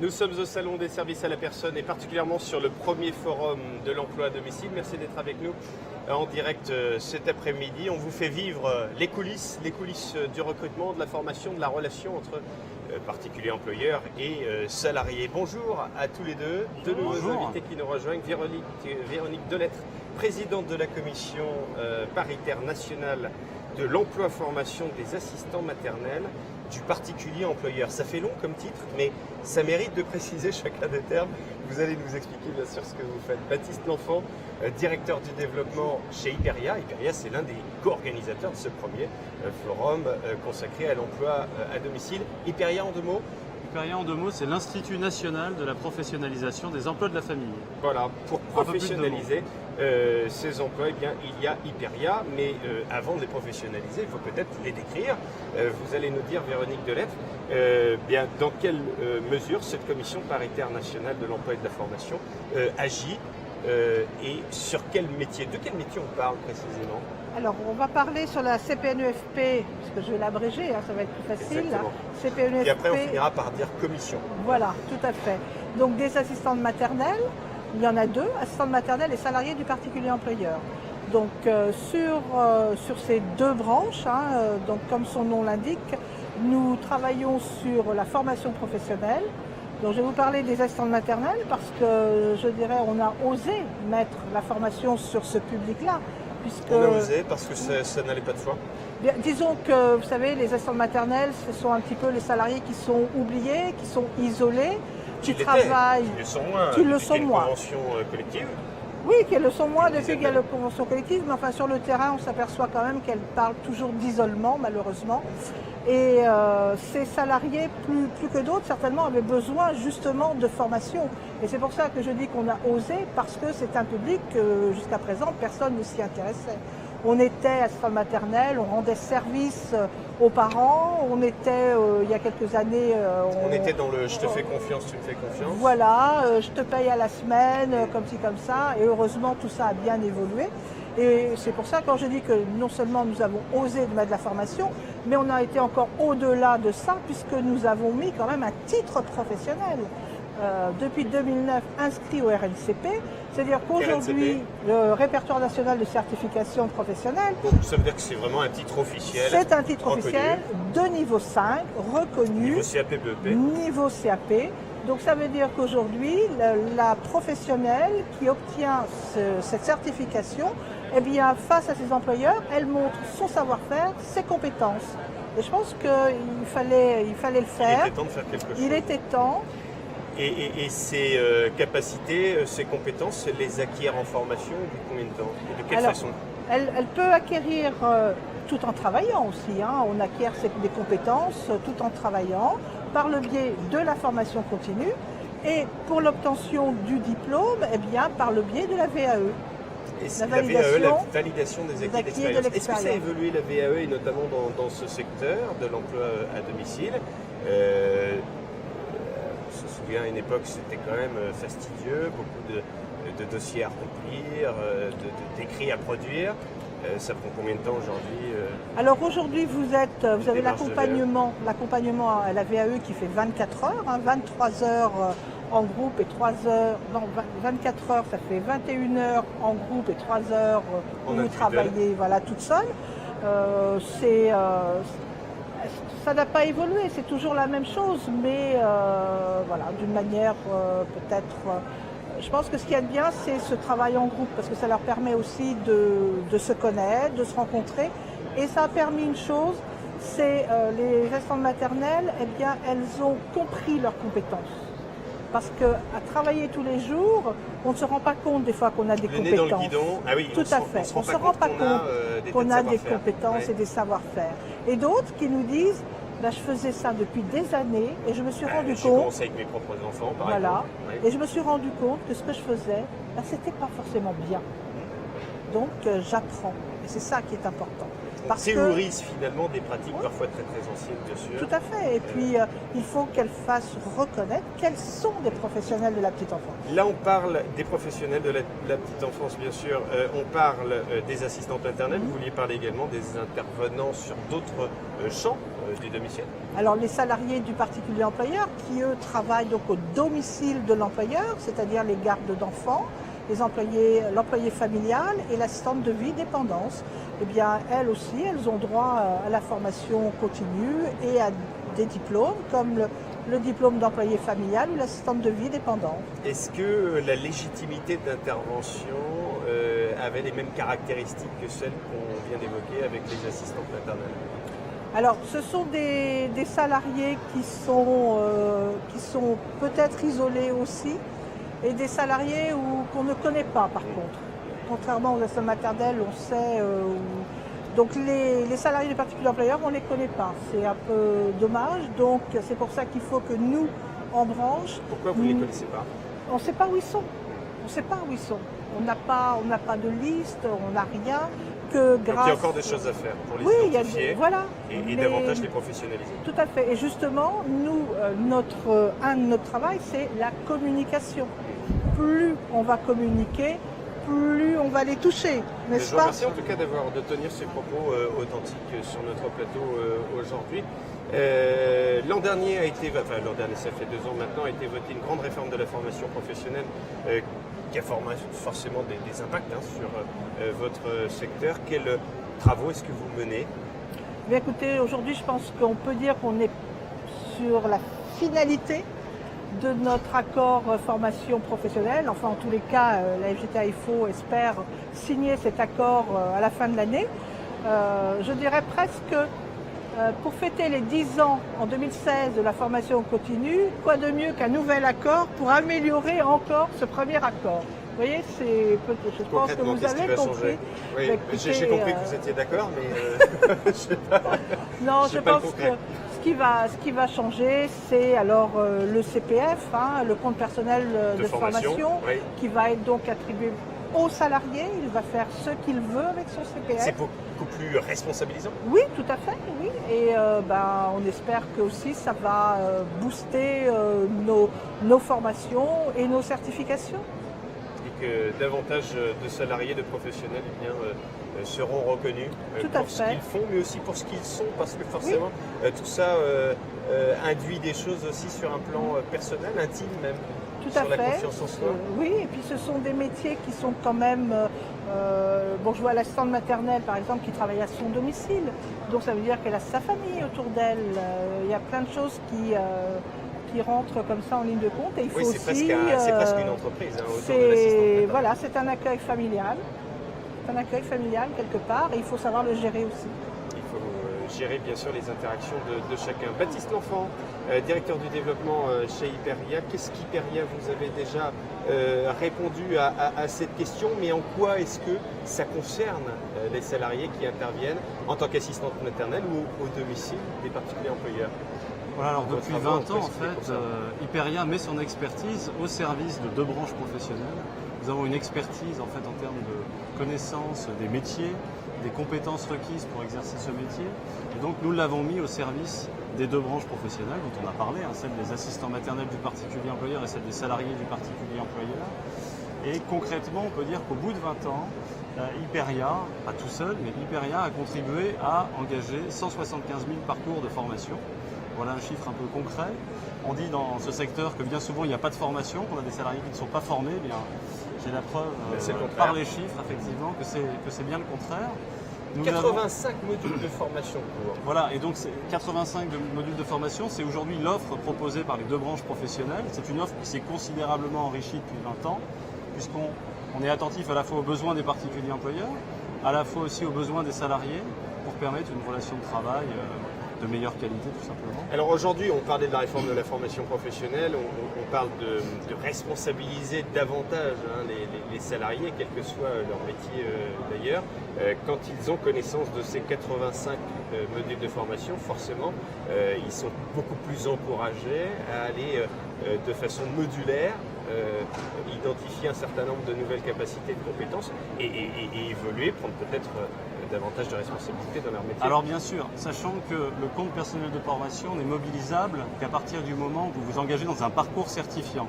Nous sommes au Salon des services à la personne et particulièrement sur le premier forum de l'emploi à domicile. Merci d'être avec nous en direct cet après-midi. On vous fait vivre les coulisses du recrutement, de la formation, de la relation entre particuliers employeurs et salariés. Bonjour à tous les deux. Deux nouveaux invités qui nous rejoignent. Véronique Delettre, présidente de la commission paritaire nationale de l'emploi-formation des assistants maternels du particulier employeur. Ça fait long comme titre, mais ça mérite de préciser chacun des termes. Vous allez nous expliquer bien sûr ce que vous faites. Baptiste L'Enfant, directeur du développement chez Hyperia. Hyperia, c'est l'un des co-organisateurs de ce premier forum consacré à l'emploi à domicile. Hyperia en deux mots? Hyperia en deux mots, c'est l'Institut national de la professionnalisation des emplois de la famille. Voilà, pour professionnaliser ces emplois, eh bien, il y a Hyperia, mais avant de les professionnaliser, il faut peut-être les décrire. Vous allez nous dire, Véronique Delettre, bien, dans quelle mesure cette commission paritaire nationale de l'emploi et de la formation agit et sur quel métier, de quel métier on parle précisément? Alors, on va parler sur la CPNEFP, parce que je vais l'abréger, ça va être plus facile. Exactement. CPNEFP. Et après, on finira par dire commission. Voilà, tout à fait. Donc, des assistantes maternelles, il y en a deux, assistantes maternelles et salariés du particulier employeur. Donc, sur ces deux branches, donc, comme son nom l'indique, nous travaillons sur la formation professionnelle. Donc, je vais vous parler des assistantes maternelles parce que, je dirais, on a osé mettre la formation sur ce public-là. On a osé parce que ça n'allait pas de soi. Bien, disons que, vous savez, les assistantes maternelles, ce sont un petit peu les salariés qui sont oubliés, qui sont isolés, qui travaillent. Qui le sont moins. Qui le sont moins. Convention collective. Oui, qu'elles le sont moins depuis qu'il y a la convention collective, mais enfin sur le terrain, on s'aperçoit quand même qu'elles parlent toujours d'isolement, malheureusement. Et ces salariés, plus que d'autres, certainement, avaient besoin justement de formation. Et c'est pour ça que je dis qu'on a osé, parce que c'est un public que jusqu'à présent, personne ne s'y intéressait. On était assistant maternelle, on rendait service aux parents, on était, il y a quelques années... on était dans le « je te fais confiance, tu me fais confiance ». Voilà, je te paye à la semaine, comme ci, comme ça, et heureusement tout ça a bien évolué. Et c'est pour ça quand je dis que non seulement nous avons osé de mettre de la formation, mais on a été encore au-delà de ça, puisque nous avons mis quand même un titre professionnel. Depuis 2009 inscrit au RNCP, c'est-à-dire qu'aujourd'hui, le répertoire national de certification professionnelle... Donc ça veut dire que c'est vraiment un titre officiel. C'est un titre officiel de niveau 5, reconnu. Niveau CAP-BEP. Niveau CAP. Donc ça veut dire qu'aujourd'hui, la professionnelle qui obtient cette certification, eh bien, face à ses employeurs, elle montre son savoir-faire, ses compétences. Et je pense qu'il fallait le faire. Il était temps de faire quelque chose. Il était temps. Et ces capacités, ces compétences, elle les acquiert en formation depuis combien de temps et de quelle façon? Elle peut acquérir tout en travaillant aussi. On acquiert des compétences tout en travaillant par le biais de la formation continue et pour l'obtention du diplôme, eh bien, par le biais de la VAE. Et la VAE, la validation des acquis d'expérience. Est-ce que ça a évolué la VAE et notamment dans ce secteur de l'emploi à domicile? Je me souviens, à une époque, c'était quand même fastidieux, beaucoup de dossiers à remplir, d'écrits à produire. Ça prend combien de temps aujourd'hui? Alors aujourd'hui, vous avez l'accompagnement à la VAE qui fait 24 heures, 23 heures en groupe et 3 heures, non, 24 heures, ça fait 21 heures en groupe et 3 heures où vous travaillez toute seule. Ça n'a pas évolué, c'est toujours la même chose, mais voilà, d'une manière peut-être... je pense que ce qu'il y a de bien, c'est ce travail en groupe, parce que ça leur permet aussi de se connaître, de se rencontrer. Et ça a permis une chose, c'est les assistantes maternelles, eh bien, elles ont compris leurs compétences. Parce qu'à travailler tous les jours, on ne se rend pas compte des fois qu'on a des compétences. Le nez dans le guidon, ah oui, tout à fait. On ne se rend pas compte qu'on a des compétences et des savoir-faire. Et d'autres qui nous disent, je faisais ça depuis des années et je me suis rendu compte... J'ai commencé avec mes propres enfants, par exemple. Et je me suis rendu compte que ce que je faisais, c'était pas forcément bien. Donc j'apprends. Et c'est ça qui est important. On théorise finalement des pratiques parfois très très anciennes, bien sûr. Tout à fait. Et puis, il faut qu'elles fassent reconnaître quels sont des professionnels de la petite enfance. Là, on parle des professionnels de la petite enfance, bien sûr. On parle des assistantes maternelles. Vous vouliez parler également des intervenants sur d'autres champs du domicile. Alors, les salariés du particulier employeur qui, eux, travaillent donc au domicile de l'employeur, c'est-à-dire les gardes d'enfants, l'employé familial et l'assistante de vie dépendance, eh bien, elles aussi, elles ont droit à la formation continue et à des diplômes comme le diplôme d'employé familial ou l'assistante de vie dépendante. Est-ce que la légitimité d'intervention avait les mêmes caractéristiques que celles qu'on vient d'évoquer avec les assistantes maternelles? Alors, ce sont des salariés qui sont peut-être isolés aussi, et des salariés qu'on ne connaît pas par contre. Contrairement aux assistantes maternelles, on sait. Donc les salariés du particulier employeur, on ne les connaît pas. C'est un peu dommage. Donc c'est pour ça qu'il faut que nous, en branche. Pourquoi vous ne les connaissez pas? On ne sait pas où ils sont. On ne sait pas où ils sont. On n'a pas de liste, on n'a rien. Que grâce... Donc il y a encore des choses à faire pour les identifier voilà, et davantage les professionnaliser. Tout à fait. Et justement, nous, un de notre travail, c'est la communication. Plus on va communiquer, plus on va les toucher, n'est-ce Je vous pas? remercie en tout cas de tenir ces propos authentiques sur notre plateau aujourd'hui. L'an dernier, ça fait 2 ans maintenant, a été votée une grande réforme de la formation professionnelle qui a forcément des impacts sur votre secteur. Quels travaux est-ce que vous menez? Bien, écoutez, aujourd'hui, je pense qu'on peut dire qu'on est sur la finalité de notre accord formation professionnelle. Enfin, en tous les cas, la FGTA-IFO espère signer cet accord à la fin de l'année. Je dirais presque, pour fêter les 10 ans en 2016 de la formation continue, quoi de mieux qu'un nouvel accord pour améliorer encore ce premier accord. Vous voyez, je pense que vous avez compris. Oui, écoutez, j'ai compris que vous étiez d'accord, mais je sais pas. Non, je pense que ce qui va changer, c'est alors le CPF, le compte personnel de formation, oui, qui va être donc attribué au salarié. Il va faire ce qu'il veut avec son CPF. C'est beaucoup plus responsabilisant? Oui, tout à fait, oui. Et on espère que aussi ça va booster nos formations et nos certifications. Et que davantage de salariés, de professionnels seront reconnus pour ce qu'ils font, mais aussi pour ce qu'ils sont, parce que forcément tout ça induit des choses aussi sur un plan personnel, intime même. Tout à sur fait. La confiance en soi. Oui, et puis ce sont des métiers qui sont quand même... je vois l'assistante maternelle, par exemple, qui travaille à son domicile. Donc ça veut dire qu'elle a sa famille autour d'elle. Il y a plein de choses qui rentrent comme ça en ligne de compte. Et il faut aussi... c'est presque une entreprise autour de l'assistante maternelle. Voilà, c'est un accueil familial. C'est un accueil familial quelque part, et il faut savoir le gérer aussi. Il faut gérer bien sûr les interactions de chacun. Baptiste L'Enfant, directeur du développement chez Hyperia. Qu'est-ce qu'Hyperia, vous avez déjà répondu à cette question, mais en quoi est-ce que ça concerne les salariés qui interviennent en tant qu'assistante maternelle ou au domicile des particuliers employeurs? Voilà, alors depuis 20 ans, en fait, Hyperia met son expertise au service de 2 branches professionnelles. Nous avons une expertise en fait en termes de connaissance des métiers, des compétences requises pour exercer ce métier. Et donc nous l'avons mis au service des 2 branches professionnelles dont on a parlé, celle des assistants maternels du particulier employeur et celle des salariés du particulier employeur. Et concrètement, on peut dire qu'au bout de 20 ans, Hyperia, pas tout seul, mais Hyperia a contribué à engager 175 000 parcours de formation. Voilà un chiffre un peu concret. On dit dans ce secteur que bien souvent il n'y a pas de formation, qu'on a des salariés qui ne sont pas formés. Bien, j'ai la preuve par les chiffres effectivement que c'est bien le contraire. Nous 85 modules de formation pour. Voilà, et donc 85 modules de formation, c'est aujourd'hui l'offre proposée par les 2 branches professionnelles. C'est une offre qui s'est considérablement enrichie depuis 20 ans, puisqu'on est attentif à la fois aux besoins des particuliers employeurs, à la fois aussi aux besoins des salariés, pour permettre une relation de travail de meilleure qualité tout simplement. Alors aujourd'hui, on parlait de la réforme de la formation professionnelle, on parle de responsabiliser davantage les salariés, quel que soit leur métier d'ailleurs. Quand ils ont connaissance de ces 85 modules de formation, forcément, ils sont beaucoup plus encouragés à aller de façon modulaire identifier un certain nombre de nouvelles capacités, de compétences et évoluer, prendre peut-être davantage de responsabilités dans leur métier. Alors bien sûr, sachant que le compte personnel de formation n'est mobilisable qu'à partir du moment où vous vous engagez dans un parcours certifiant.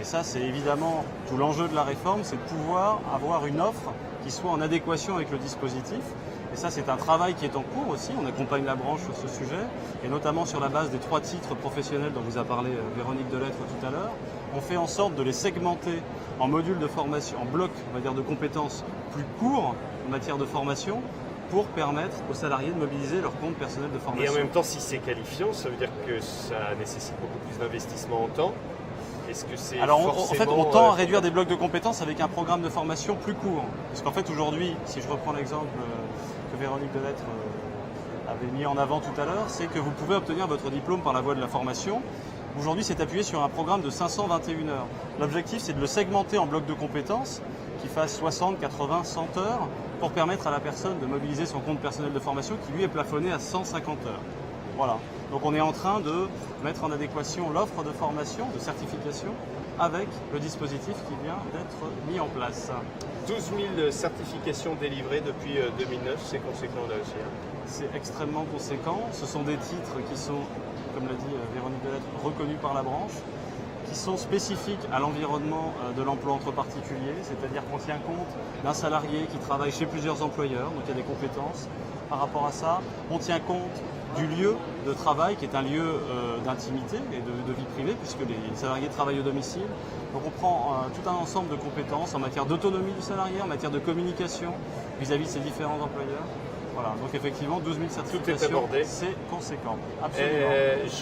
Et ça, c'est évidemment tout l'enjeu de la réforme, c'est de pouvoir avoir une offre qui soit en adéquation avec le dispositif. Et ça, c'est un travail qui est en cours aussi. On accompagne la branche sur ce sujet, et notamment sur la base des 3 titres professionnels dont vous a parlé Véronique Delettre tout à l'heure. On fait en sorte de les segmenter en modules de formation, en blocs, on va dire, de compétences plus courts en matière de formation, pour permettre aux salariés de mobiliser leur compte personnel de formation. Et en même temps, si c'est qualifiant, ça veut dire que ça nécessite beaucoup plus d'investissement en temps. Est-ce que c'est Alors forcément, en fait, on tend à réduire des blocs de compétences avec un programme de formation plus court. Parce qu'en fait, aujourd'hui, si je reprends l'exemple que Véronique Delettre avait mis en avant tout à l'heure, c'est que vous pouvez obtenir votre diplôme par la voie de la formation. Aujourd'hui, c'est appuyé sur un programme de 521 heures. L'objectif, c'est de le segmenter en blocs de compétences qui fassent 60, 80, 100 heures pour permettre à la personne de mobiliser son compte personnel de formation qui, lui, est plafonné à 150 heures. Voilà. Donc on est en train de mettre en adéquation l'offre de formation, de certification, avec le dispositif qui vient d'être mis en place. 12 000 certifications délivrées depuis 2009, c'est conséquent là aussi. C'est extrêmement conséquent. Ce sont des titres qui sont, comme l'a dit Véronique Delettre, reconnus par la branche, qui sont spécifiques à l'environnement de l'emploi entre particuliers, c'est-à-dire qu'on tient compte d'un salarié qui travaille chez plusieurs employeurs, donc il y a des compétences par rapport à ça. On tient compte du lieu de travail qui est un lieu d'intimité et de vie privée puisque les salariés travaillent au domicile. Donc on prend tout un ensemble de compétences en matière d'autonomie du salarié, en matière de communication vis-à-vis de ses différents employeurs. Voilà, donc effectivement 12 000 certifications, c'est conséquent. Absolument.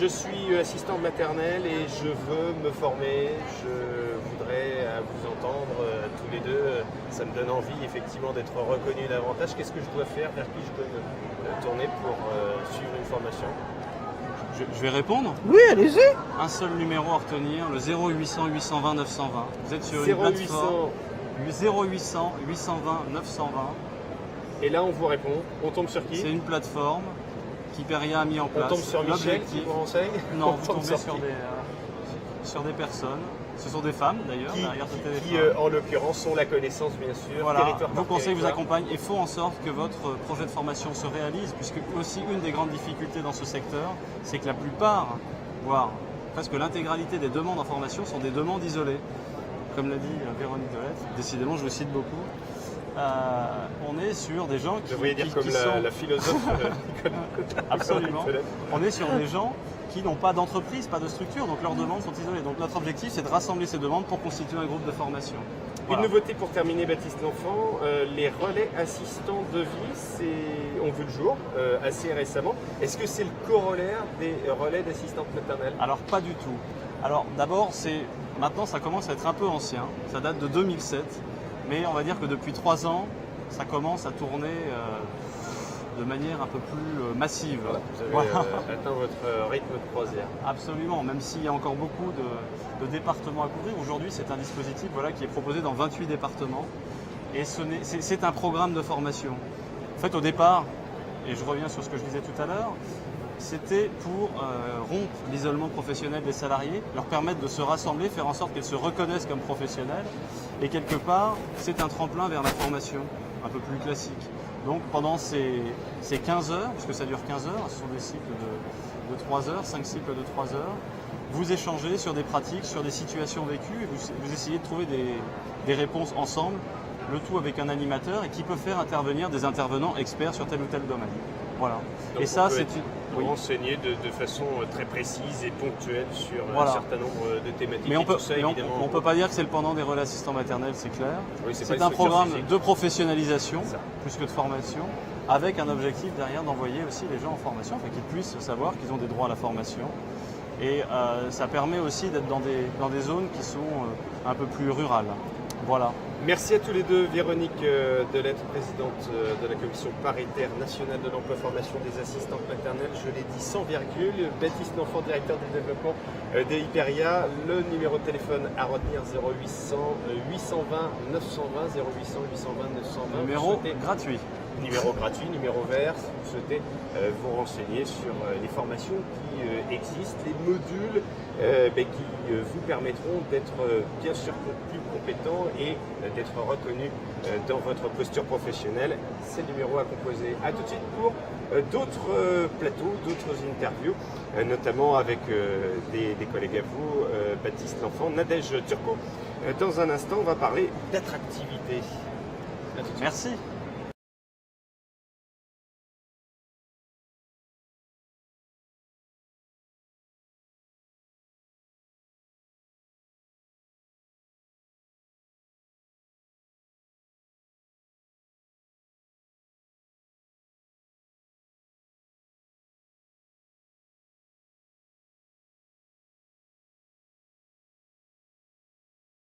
Je suis assistant maternel et je veux me former, je voudrais vous entendre tous les deux, ça me donne envie effectivement d'être reconnu davantage. Qu'est-ce que je dois faire, vers qui je dois me tourner pour suivre une formation? Je vais répondre. Oui, allez-y. Un seul numéro à retenir, le 0800 820 920. Vous êtes sur une plateforme 0800 820 920. Et là, on vous répond. On tombe sur qui? C'est une plateforme qu'Hyperia a mis en place. On tombe sur Michel qui vous renseigne? Non, vous tombez sur des personnes. Ce sont des femmes d'ailleurs derrière ce téléphone. Qui en l'occurrence ont la connaissance bien sûr. Voilà, territoire vos par conseils vous territoire. accompagnent et font en sorte que votre projet de formation se réalise, puisque aussi une des grandes difficultés dans ce secteur, c'est que la plupart, voire presque l'intégralité des demandes en formation sont des demandes isolées. Comme l'a dit Véronique Delettre, décidément je vous cite beaucoup. On est sur des gens qui... Vous devriez dire comme la philosophe Absolument. On est sur des gens qui n'ont pas d'entreprise, pas de structure, donc leurs demandes sont isolées. Donc notre objectif, c'est de rassembler ces demandes pour constituer un groupe de formation. Voilà. Une nouveauté pour terminer, Baptiste L'Enfant, les relais assistants de vie ont vu le jour assez récemment. Est-ce que c'est le corollaire des relais d'assistantes maternelles? Alors pas du tout. Alors d'abord, maintenant ça commence à être un peu ancien, ça date de 2007, mais on va dire que depuis 3 ans, ça commence à tourner de manière un peu plus massive. Vous avez atteint votre rythme de croisière. Absolument, même s'il y a encore beaucoup de départements à couvrir. Aujourd'hui, c'est un dispositif qui est proposé dans 28 départements. Et c'est un programme de formation. En fait, au départ, et je reviens sur ce que je disais tout à l'heure, c'était pour rompre l'isolement professionnel des salariés, leur permettre de se rassembler, faire en sorte qu'ils se reconnaissent comme professionnels. Et quelque part, c'est un tremplin vers la formation, un peu plus classique. Donc pendant ces 15 heures, puisque ça dure 15 heures, ce sont des cycles de 3 heures, 5 cycles de 3 heures, vous échangez sur des pratiques, sur des situations vécues, et vous essayez de trouver des réponses ensemble, le tout avec un animateur et qui peut faire intervenir des intervenants experts sur tel ou tel domaine. Voilà. Donc et ça, c'est une... renseigner de façon très précise et ponctuelle sur un certain nombre de thématiques. Mais on ne peut pas dire que c'est le pendant des relais assistants maternels, c'est clair. Oui, c'est un programme de professionnalisation, plus que de formation, avec un objectif derrière d'envoyer aussi les gens en formation, afin qu'ils puissent savoir qu'ils ont des droits à la formation. Et ça permet aussi d'être dans des zones qui sont un peu plus rurales. Voilà. Merci à tous les deux. Véronique Delettre, présidente de la commission paritaire nationale de l'emploi formation des assistantes maternelles, je l'ai dit sans virgule. Baptiste L'Enfant, directeur du développement de Hyperia. Le numéro de téléphone à retenir 0800 820 920, 0800 820 920. Numéro gratuit. numéro gratuit, numéro vert, si vous souhaitez vous renseigner sur les formations qui existent, les modules qui vous permettront d'être bien sûr plus compétent et d'être reconnu dans votre posture professionnelle. C'est le numéro à composer. A tout de suite pour d'autres plateaux, d'autres interviews, notamment avec des collègues à vous, Baptiste L'Enfant, Nadège Turco. Dans un instant, on va parler d'attractivité. Merci.